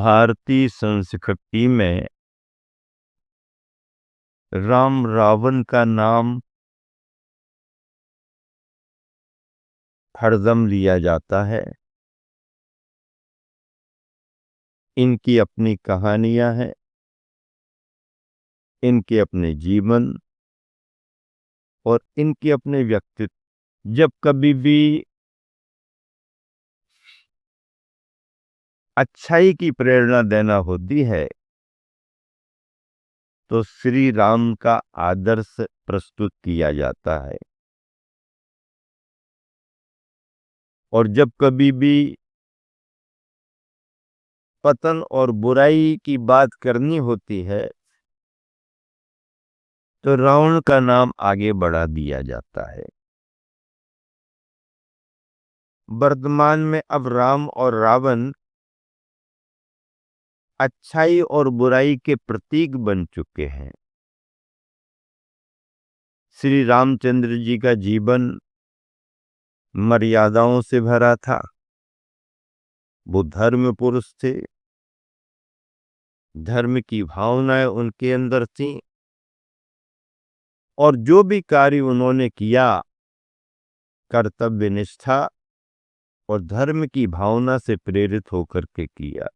भारतीय संस्कृति में राम रावण का नाम हरदम लिया जाता है। इनकी अपनी कहानियां हैं, इनके अपने जीवन और इनके अपने व्यक्तित्व। जब कभी भी अच्छाई की प्रेरणा देना होती है तो श्री राम का आदर्श प्रस्तुत किया जाता है, और जब कभी भी पतन और बुराई की बात करनी होती है तो रावण का नाम आगे बढ़ा दिया जाता है। वर्तमान में अब राम और रावण अच्छाई और बुराई के प्रतीक बन चुके हैं। श्री रामचंद्र जी का जीवन मर्यादाओं से भरा था। वो धर्म पुरुष थे, धर्म की भावनाएं उनके अंदर थीं, और जो भी कार्य उन्होंने किया कर्तव्य निष्ठा और धर्म की भावना से प्रेरित होकर के किया।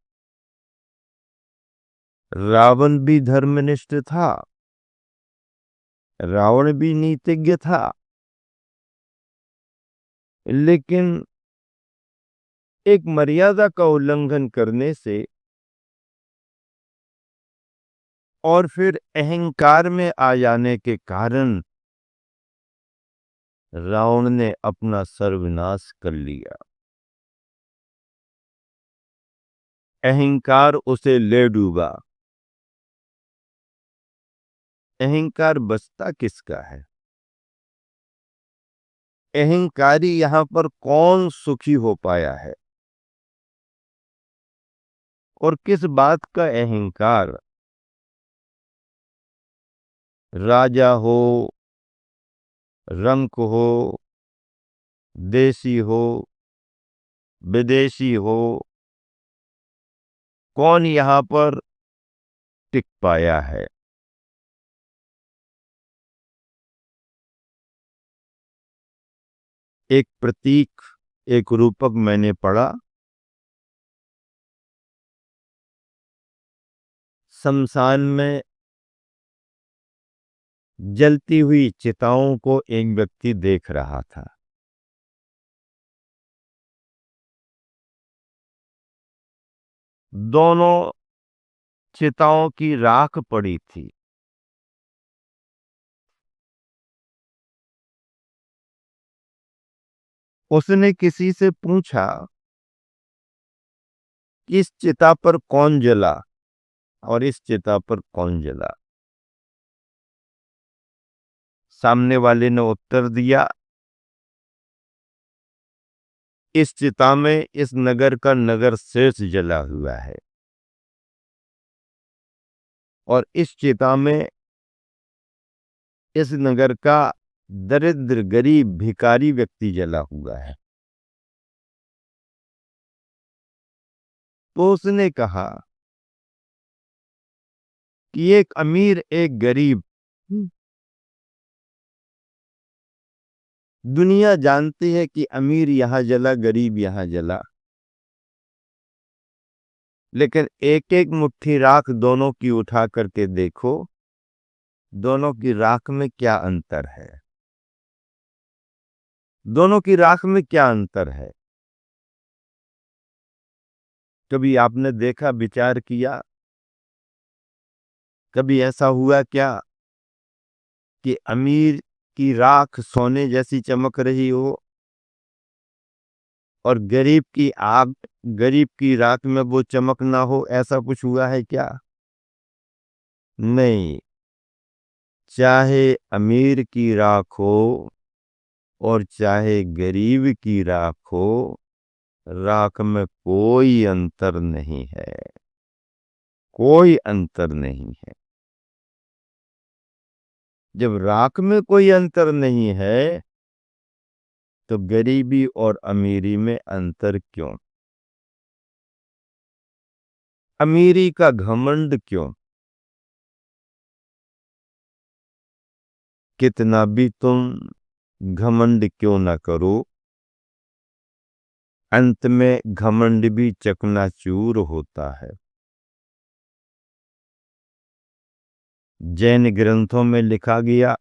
रावण भी धर्मनिष्ठ था, रावण भी नीतिज्ञ था, लेकिन एक मर्यादा का उल्लंघन करने से और फिर अहंकार में आ जाने के कारण रावण ने अपना सर्वनाश कर लिया। अहंकार उसे ले डूबा। अहंकार बचता किसका है? अहंकारी यहां पर कौन सुखी हो पाया है? और किस बात का अहंकार? राजा हो, रंक हो, देशी हो, विदेशी हो, कौन यहां पर टिक पाया है? एक प्रतीक, एक रूपक मैंने पढ़ा। शमशान में जलती हुई चिताओं को एक व्यक्ति देख रहा था। दोनों चिताओं की राख पड़ी थी। उसने किसी से पूछा, इस चिता पर कौन जला और इस चिता पर कौन जला? सामने वाले ने उत्तर दिया, इस चिता में इस नगर का नगर शेष जला हुआ है और इस चिता में इस नगर का दरिद्र गरीब भिखारी व्यक्ति जला हुआ है। तो उसने कहा कि एक अमीर एक गरीब, दुनिया जानती है कि अमीर यहां जला, गरीब यहां जला, लेकिन एक एक मुट्ठी राख दोनों की उठा करके देखो, दोनों की राख में क्या अंतर है? दोनों की राख में क्या अंतर है? कभी आपने देखा, विचार किया? कभी ऐसा हुआ क्या कि अमीर की राख सोने जैसी चमक रही हो और गरीब की राख में वो चमक ना हो? ऐसा कुछ हुआ है क्या? नहीं। चाहे अमीर की राख हो और चाहे गरीब की राख हो, राख में कोई अंतर नहीं है, कोई अंतर नहीं है। जब राख में कोई अंतर नहीं है तो गरीबी और अमीरी में अंतर क्यों? अमीरी का घमंड क्यों? कितना भी तुम घमंड क्यों ना करो, अंत में घमंड भी चकनाचूर होता है। जैन ग्रंथों में लिखा गया,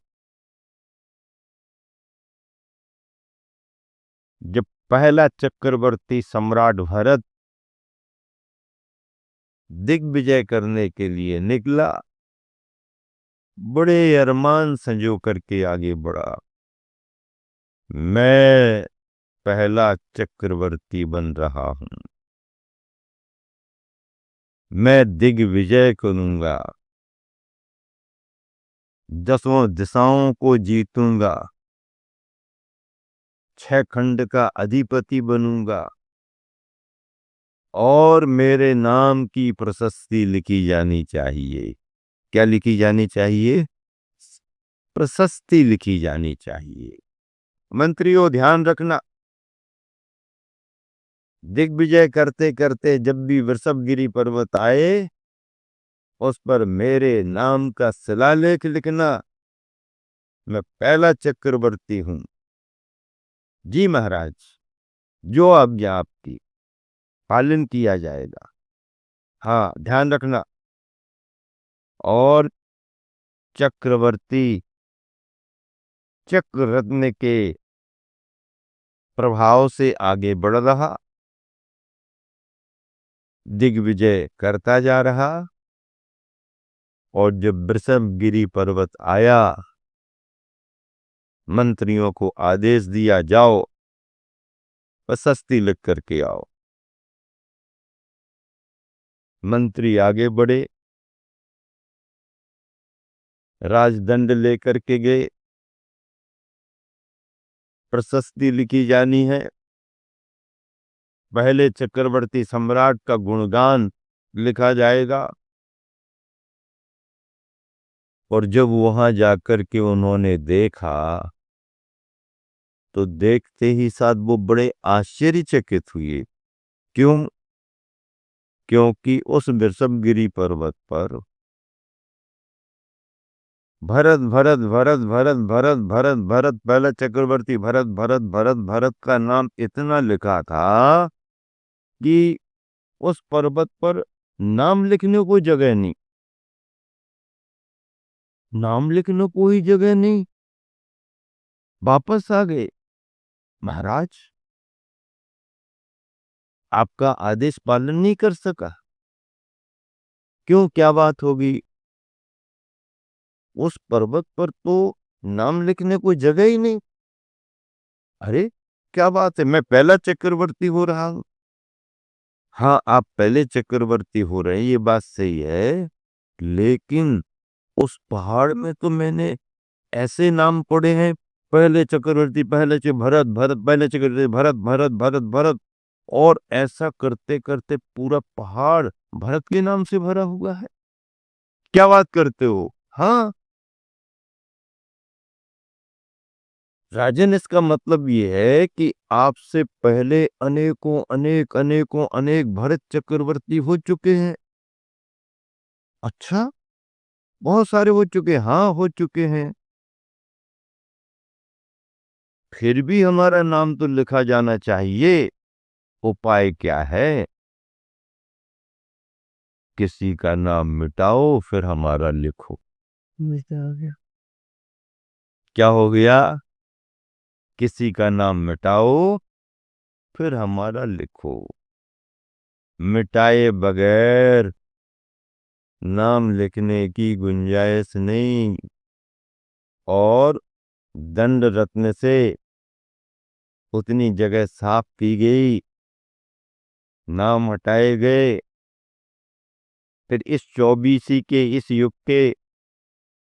जब पहला चक्रवर्ती सम्राट भरत दिग्विजय करने के लिए निकला, बड़े अरमान संजो करके आगे बढ़ा। मैं पहला चक्रवर्ती बन रहा हूं, मैं दिग्विजय करूंगा, 10 दिशाओं को जीतूंगा, 6 खंड का अधिपति बनूंगा और मेरे नाम की प्रशस्ति लिखी जानी चाहिए। क्या लिखी जानी चाहिए? प्रशस्ति लिखी जानी चाहिए। मंत्रियों ध्यान रखना, दिग्विजय करते करते जब भी वृषभगिरी पर्वत आए, उस पर मेरे नाम का शिलालेख लिखना। मैं पहला चक्रवर्ती हूं। जी महाराज, जो आज्ञा आपकी, पालन किया जाएगा। हाँ, ध्यान रखना। और चक्रवर्ती चक्र रत्न के प्रभाव से आगे बढ़ रहा, दिग्विजय करता जा रहा। और जब वृषभगिरी पर्वत आया, मंत्रियों को आदेश दिया, जाओ प्रशस्ति लिख करके आओ। मंत्री आगे बढ़े, राजदंड लेकर के गए। प्रशस्ति लिखी जानी है, पहले चक्रवर्ती सम्राट का गुणगान लिखा जाएगा। और जब वहां जाकर के उन्होंने देखा, तो देखते ही साथ वो बड़े आश्चर्यचकित हुए। क्यों? क्योंकि उस वृषभगिरी पर्वत पर भरत भरत भरत भरत भरत भरत भरत पहला चक्रवर्ती भरत भरत भरत भरत का नाम इतना लिखा था कि उस पर्वत पर नाम लिखने को जगह नहीं, नाम लिखने को ही जगह नहीं। वापस आ गए, महाराज आपका आदेश पालन नहीं कर सका। क्यों, क्या बात होगी? उस पर्वत पर तो नाम लिखने को जगह ही नहीं। अरे क्या बात है, मैं पहला चक्रवर्ती हो रहा हूं। हाँ, आप पहले चक्रवर्ती हो रहे हैं, ये बात सही है, लेकिन उस पहाड़ में तो मैंने ऐसे नाम पढ़े हैं, पहले चक्रवर्ती पहले भरत भरत पहले चक्रवर्ती भरत भरत भरत भरत, और ऐसा करते करते पूरा पहाड़ भरत के नाम से भरा हुआ है। क्या बात करते हो? हाँ राजन, इसका मतलब ये है कि आपसे पहले अनेकों अनेक अनेकों अनेक भरत चक्रवर्ती हो चुके हैं। अच्छा, बहुत सारे हो चुके हैं? हाँ, हो चुके हैं। फिर भी हमारा नाम तो लिखा जाना चाहिए। उपाय क्या है? किसी का नाम मिटाओ फिर हमारा लिखो। मिटा गया। क्या हो गया? किसी का नाम मिटाओ फिर हमारा लिखो। मिटाए बगैर नाम लिखने की गुंजाइश नहीं। और दंड रत्न से उतनी जगह साफ की गई, नाम हटाए गए। फिर इस 24 के इस युग के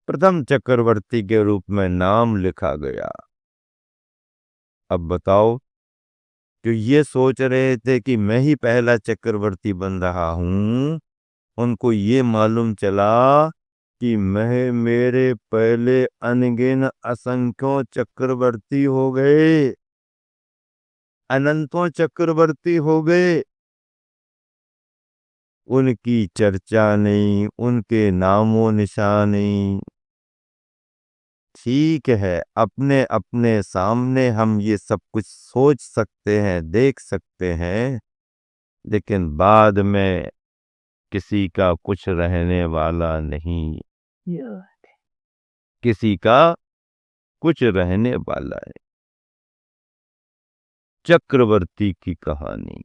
प्रथम चक्रवर्ती के रूप में नाम लिखा गया। अब बताओ, जो ये सोच रहे थे कि मैं ही पहला चक्रवर्ती बन रहा हूं, उनको ये मालूम चला कि मैं मेरे पहले अनगिन असंख्यों चक्रवर्ती हो गए, अनंतों चक्रवर्ती हो गए। उनकी चर्चा नहीं, उनके नामो निशान नहीं। ठीक है, अपने अपने सामने हम ये सब कुछ सोच सकते हैं, देख सकते हैं, लेकिन बाद में किसी का कुछ रहने वाला नहीं। किसी का कुछ रहने वाला है। चक्रवर्ती की कहानी।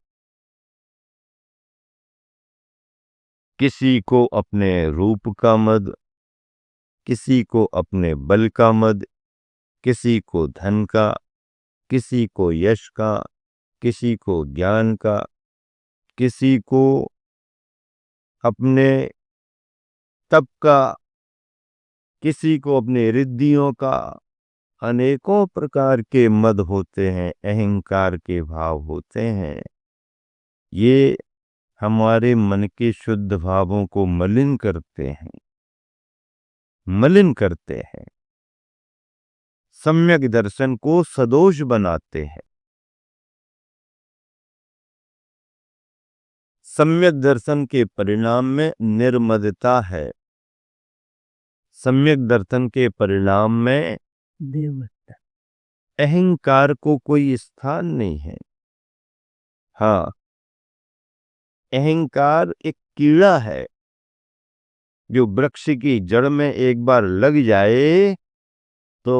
किसी को अपने रूप का मद, किसी को अपने बल का मद, किसी को धन का, किसी को यश का, किसी को ज्ञान का, किसी को अपने तप का, किसी को अपने रिद्धियों का। अनेकों प्रकार के मद होते हैं, अहंकार के भाव होते हैं। ये हमारे मन के शुद्ध भावों को मलिन करते हैं, मलिन करते हैं, सम्यक दर्शन को सदोष बनाते हैं। सम्यक दर्शन के परिणाम में निर्मदता है। सम्यक दर्शन के परिणाम में देवता, अहंकार को कोई स्थान नहीं है। हाँ, अहंकार एक कीड़ा है जो वृक्ष की जड़ में एक बार लग जाए तो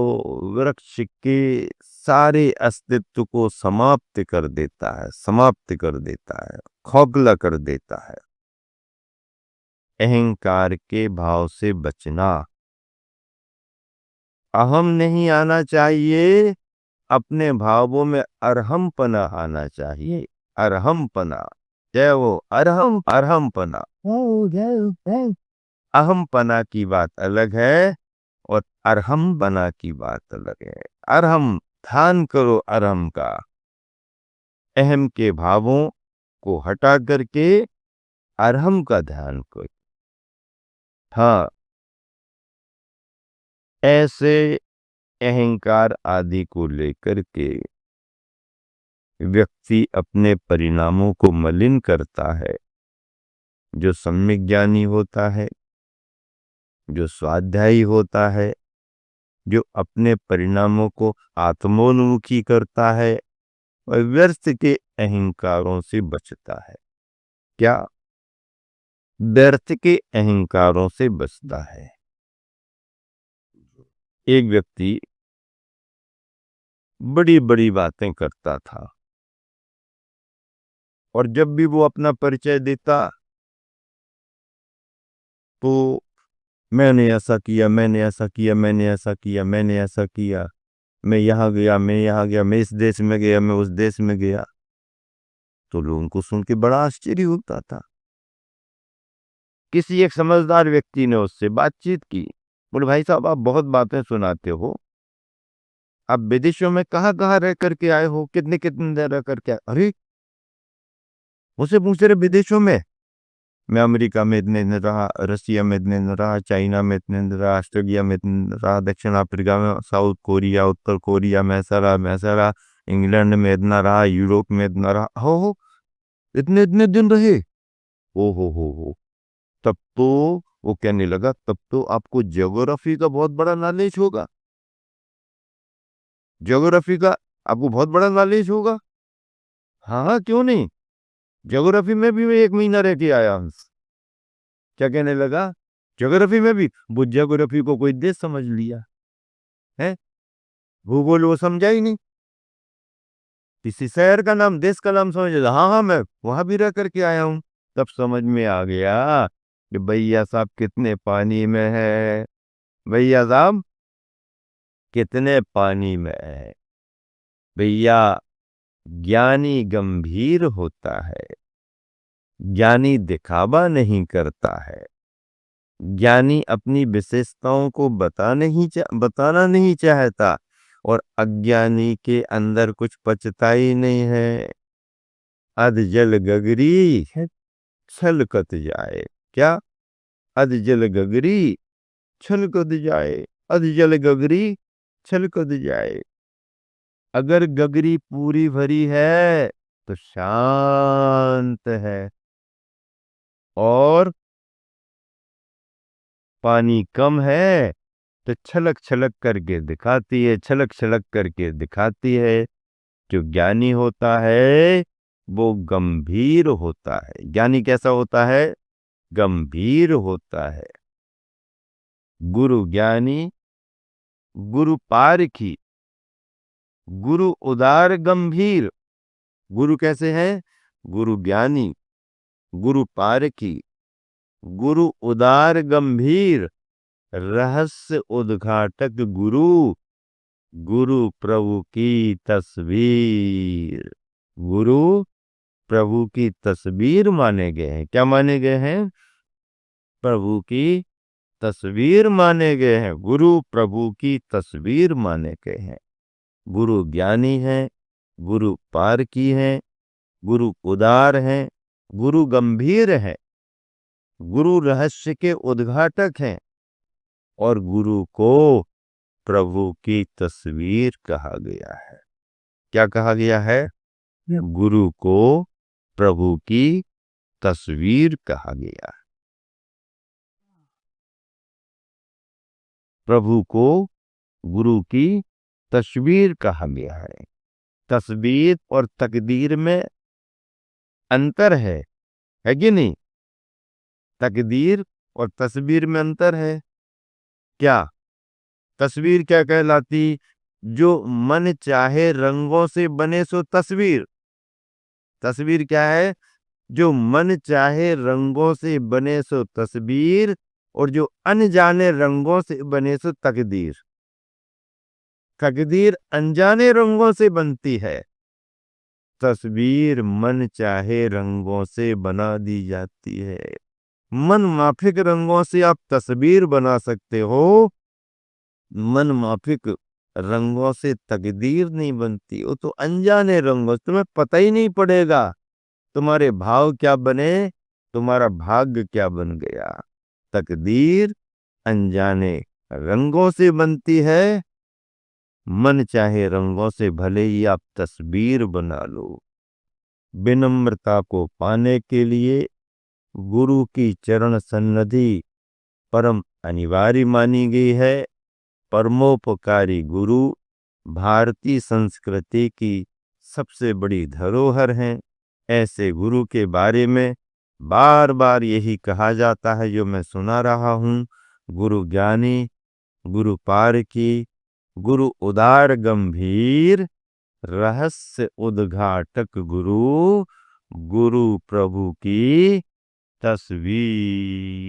वृक्ष के सारे अस्तित्व को समाप्त कर देता है, समाप्त कर देता है, खोखला कर देता है। अहंकार के भाव से बचना। अहम नहीं आना चाहिए, अपने भावों में अरहमपना आना चाहिए। अरहमपना, जय वो अरहम, अरहमपना। अहमपना की बात अलग है और अरहमपना की बात अलग है। अरहम, ध्यान करो अरहम का। अहम के भावों को हटा करके अरहम का ध्यान करो। हाँ, ऐसे अहंकार आदि को लेकर के व्यक्ति अपने परिणामों को मलिन करता है। जो सम्यक ज्ञानी होता है, जो स्वाध्यायी होता है, जो अपने परिणामों को आत्मोन्मुखी करता है, वह व्यर्थ के अहंकारों से बचता है। क्या? व्यर्थ के अहंकारों से बचता है। एक व्यक्ति बड़ी बड़ी बातें करता था और जब भी वो अपना परिचय देता तो मैंने ऐसा किया, मैंने ऐसा किया, मैंने ऐसा किया, मैंने ऐसा किया, मैं यहाँ गया, मैं यहाँ गया, मैं इस देश में गया, मैं उस देश में गया। तो लोगों को सुन के बड़ा आश्चर्य होता था। किसी एक समझदार व्यक्ति ने उससे बातचीत की। बोले, भाई साहब, आप बहुत बातें सुनाते हो, आप विदेशों में कहाँ कहाँ रह करके आए हो, कितने कितने देर रह करके आए? अरे, मुझसे पूछ रहे विदेशों में? मैं अमेरिका में इतने दिन रहा, रसिया में इतने दिन रहा, चाइना में इतने दिन रहा, ऑस्ट्रेलिया में इतने दिन रहा, दक्षिण अफ्रीका में, साउथ कोरिया, उत्तर कोरिया में ऐसा रहा, मैं ऐसा रहा, इंग्लैंड में इतना रहा, यूरोप में इतना रहा। हो, इतने इतने दिन रहे? ओ हो। तब तो वो कहने लगा, तब तो आपको ज्योग्राफी का बहुत बड़ा नॉलेज होगा। ज्योग्राफी का आपको बहुत बड़ा नॉलेज होगा। हाँ हाँ, क्यों नहीं, ज्योग्राफी में भी मैं 1 महीना रह के आया हूं। क्या कहने लगा? ज्योग्राफी में भी? वो ज्योग्राफी को कोई देश समझ लिया है, भूगोल वो समझा ही नहीं। किसी शहर का नाम, देश का नाम समझ लिया। हाँ हाँ, मैं वहां भी रह करके आया हूं। तब समझ में आ गया कि भैया साहब कितने पानी में है, भैया साहब कितने पानी में है। भैया, ज्ञानी गंभीर होता है, ज्ञानी दिखावा नहीं करता है, ज्ञानी अपनी विशेषताओं को बताना नहीं चाहता, और अज्ञानी के अंदर कुछ पचता ही नहीं है। अध जल गगरी छलकत जाए। क्या? अध जल गगरी छलकत जाए। अध जल गगरी छलकत जाए। अगर गगरी पूरी भरी है तो शांत है, और पानी कम है तो छलक छलक करके दिखाती है, छलक छलक करके दिखाती है। जो ज्ञानी होता है वो गंभीर होता है। ज्ञानी कैसा होता है? गंभीर होता है। गुरु ज्ञानी, गुरु पारखी, गुरु उदार गंभीर। गुरु कैसे है? गुरु ज्ञानी, गुरु पारखी, गुरु उदार गंभीर, रहस्य उद्घाटक गुरु, गुरु प्रभु की तस्वीर। गुरु प्रभु की तस्वीर माने गए हैं। क्या माने गए हैं? प्रभु की तस्वीर माने गए हैं। गुरु प्रभु की तस्वीर माने गए हैं। गुरु ज्ञानी है, गुरु पारकी है, गुरु उदार है, गुरु गंभीर है, गुरु रहस्य के उद्घाटक हैं और गुरु को प्रभु की तस्वीर कहा गया है। क्या कहा गया है? गुरु को प्रभु की तस्वीर कहा गया है। प्रभु को गुरु की तस्वीर कहा गया है। तस्वीर और तकदीर में अंतर है कि नहीं? तकदीर और तस्वीर में अंतर है। क्या? तस्वीर क्या कहलाती? जो मन चाहे रंगों से बने सो तस्वीर। तस्वीर क्या है? जो मन चाहे रंगों से बने सो तस्वीर, और जो अनजाने रंगों से बने सो तकदीर। तकदीर अनजाने रंगों से बनती है, तस्वीर मन चाहे रंगों से बना दी जाती है। मन माफिक रंगों से आप तस्वीर बना सकते हो, मन माफिक रंगों से तकदीर नहीं बनती। वो तो अनजाने रंगों से, तुम्हें पता ही नहीं पड़ेगा तुम्हारे भाव क्या बने, तुम्हारा भाग्य क्या बन गया। तकदीर अनजाने रंगों से बनती है। मन चाहे रंगों से भले ही आप तस्वीर बना लो। विनम्रता को पाने के लिए गुरु की चरण सन्निधि परम अनिवार्य मानी गई है। परमोपकारी गुरु भारतीय संस्कृति की सबसे बड़ी धरोहर हैं। ऐसे गुरु के बारे में बार बार यही कहा जाता है जो मैं सुना रहा हूँ। गुरु ज्ञानी, गुरु पारकी, गुरु उदार गंभीर, रहस्य उद्घाटक गुरु, गुरु प्रभु की तस्वीर।